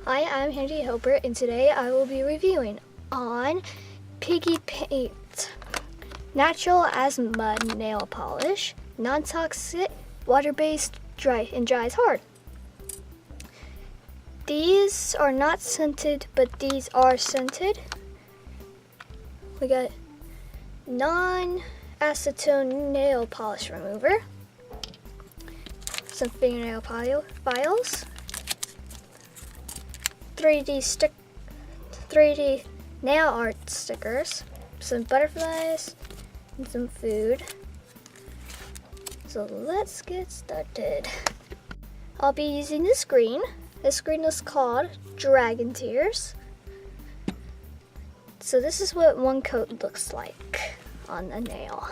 Hi, I'm Henry Hilbert, and today I will be reviewing on Piggy Paint. Natural as mud nail polish, non-toxic, water-based, dries hard. These are not scented, but these are scented. We got non-acetone nail polish remover, some fingernail files, 3D nail art stickers, some butterflies, and some food. So let's get started. I'll be using this green. This green is called Dragon Tears. So this is what one coat looks like on the nail.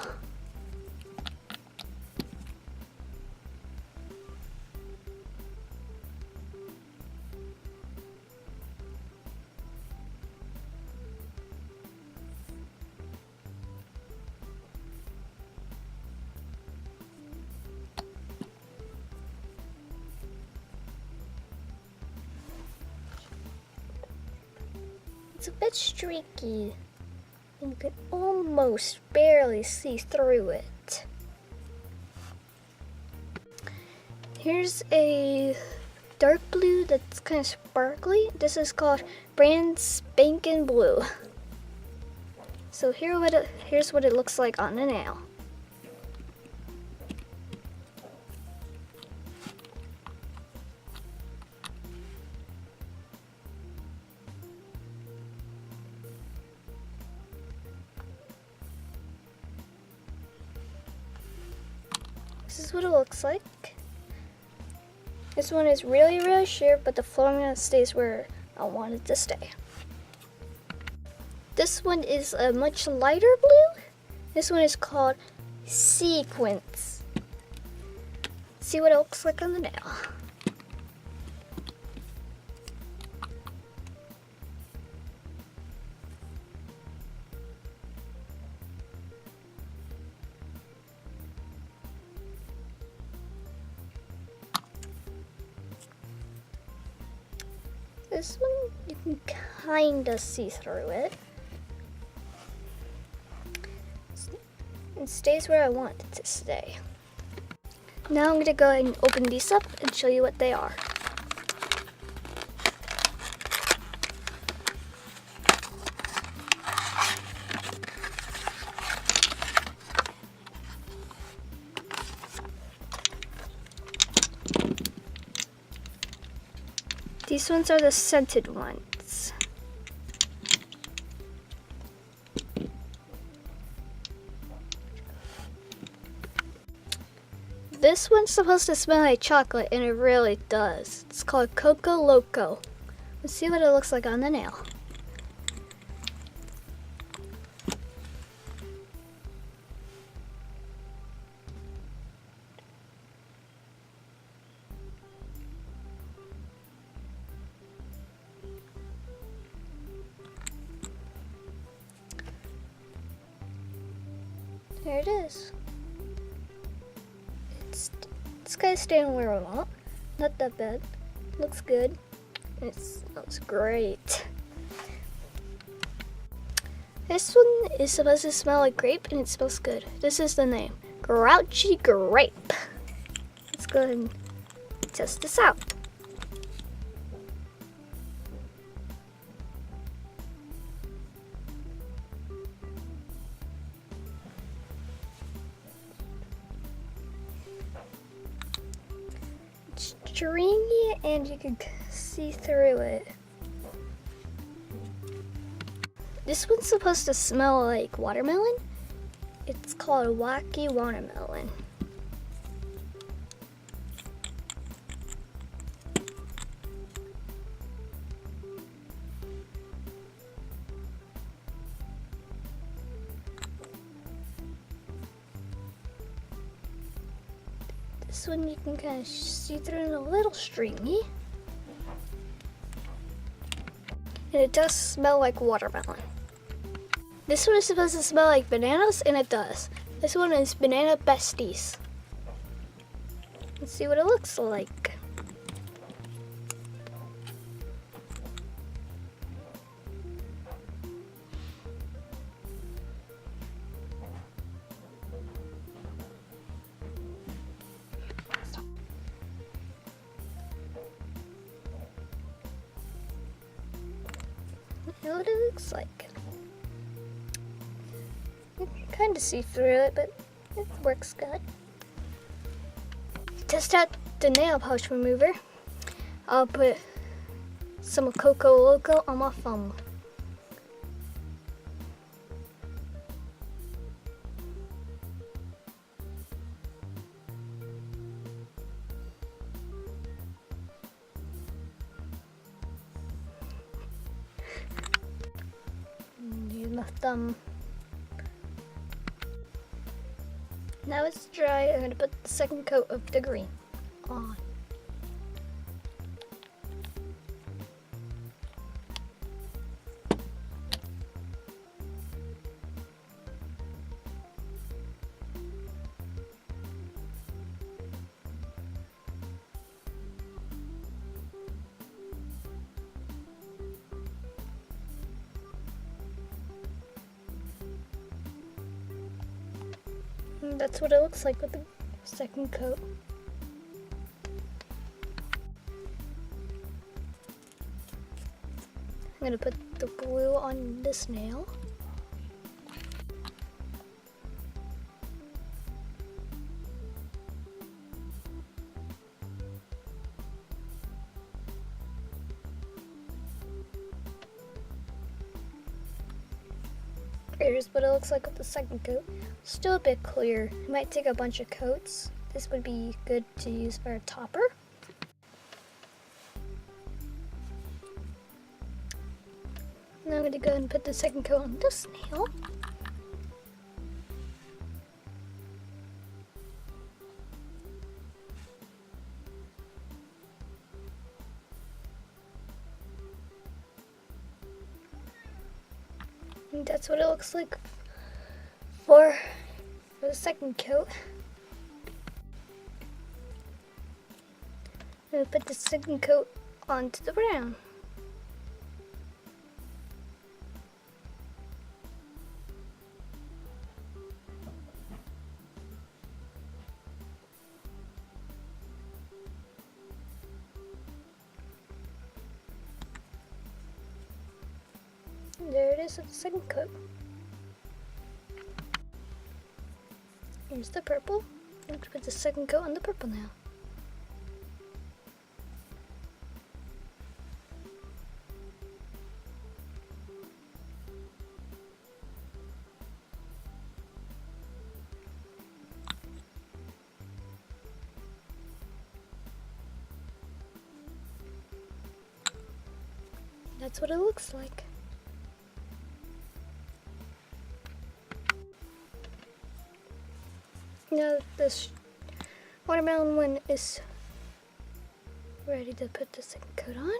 It's a bit streaky. You can almost barely see through it. Here's a dark blue that's kind of sparkly. This is called Brand Spankin' Blue. So here's what it looks like on the nail. This is what it looks like. This one is really sheer, but the formula stays where I want it to stay. This one is a much lighter blue. This one is called Sequence. See what it looks like on the nail. This one, you can kinda see through it. It stays where I want it to stay. Now I'm gonna go ahead and open these up and show you what they are. These ones are the scented ones. This one's supposed to smell like chocolate, and it really does. It's called Coco Loco. Let's see what it looks like on the nail. There it is. It's kind of staying where I want. Not that bad. Looks good. It smells great. This one is supposed to smell like grape, and it smells good. This is the name, Grouchy Grape. Let's go ahead and test this out. Stringy, and you can see through it. This one's supposed to smell like watermelon. It's called Wacky Watermelon. This one you can kind of see through and a little stringy. And it does smell like watermelon. This one is supposed to smell like bananas, and it does. This one is Banana Besties. Let's see what it looks like. know what it looks like. You can kind of see through it, but it works good. To test out the nail polish remover, I'll put some Coco Loco on my thumb. Use my thumb. Now it's dry, I'm gonna put the second coat of the green on. And that's what it looks like with the second coat. I'm gonna put the blue on this nail. Here's what it looks like with the second coat. Still a bit clear. It might take a bunch of coats. This would be good to use for a topper. Now I'm going to go and put the second coat on this nail. And that's what it looks like for the second coat. I'm going to put the second coat onto the brown. There it is with the second coat. Here's the purple. I'm going to put the second coat on the purple now. That's what it looks like. Now this watermelon one is ready to put the second coat on.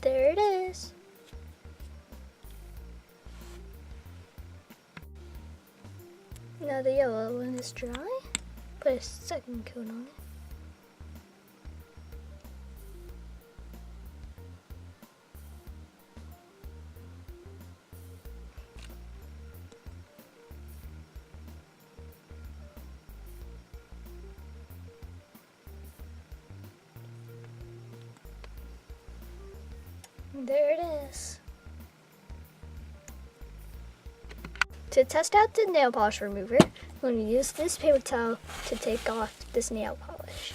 There it is. Now the yellow one is dry. Put a second coat on it. And there it is. To test out the nail polish remover, I'm going to use this paper towel to take off this nail polish.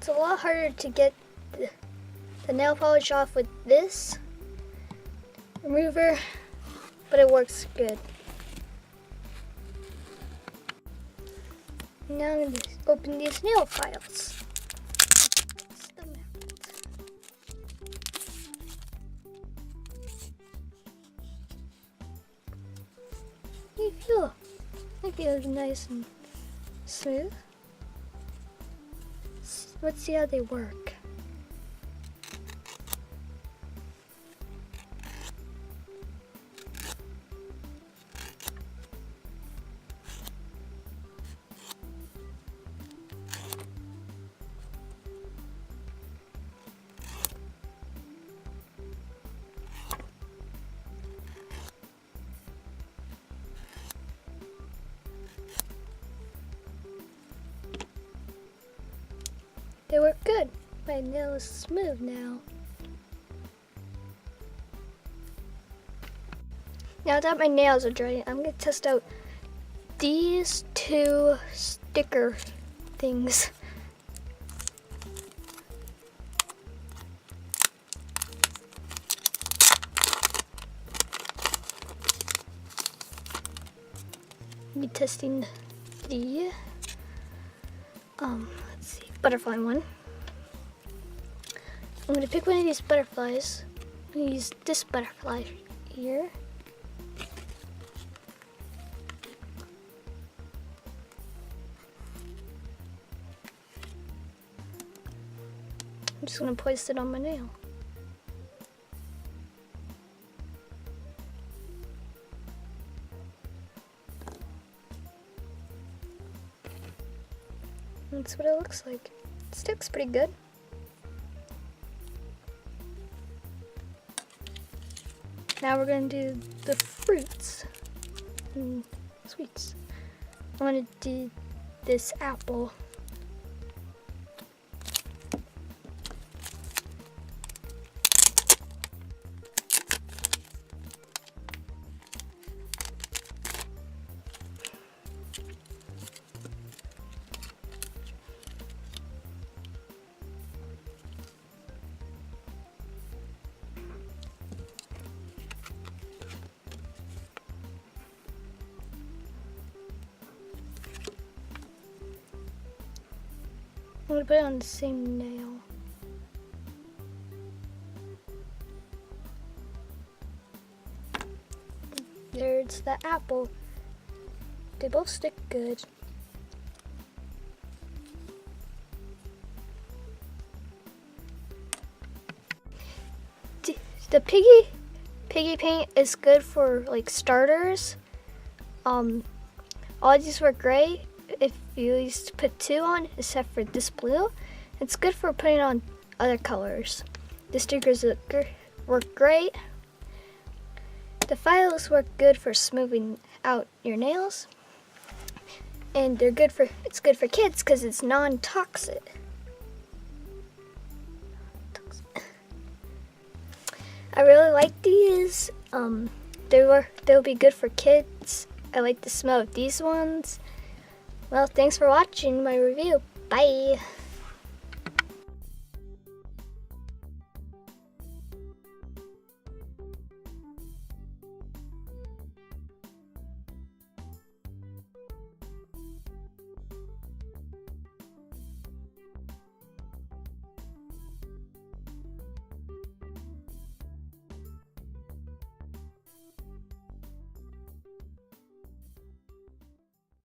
It's a lot harder to get the nail polish off with this remover, but it works good. Now I'm going to open these nail files. They feel nice and smooth. Let's see how they work. They work good. My nail is smooth now. Now that my nails are dry, I'm going to test out these two sticker things. I'm testing the let's see, butterfly one. I'm gonna pick one of these butterflies. I'm gonna use this butterfly here. I'm just gonna place it on my nail. That's what it looks like. It sticks pretty good. Now we're going to do the fruits and sweets. I'm going to do this apple. I'm going to put it on the same nail. There's the apple. They both stick good. The Piggy paint is good for like starters. All these work great if you used to put two on, except for this blue. It's good for putting on other colors. The stickers work great. The files work good for smoothing out your nails. And it's good for kids because it's non-toxic. I really like these. They'll be good for kids. I like the smell of these ones. Well, thanks for watching my review. Bye.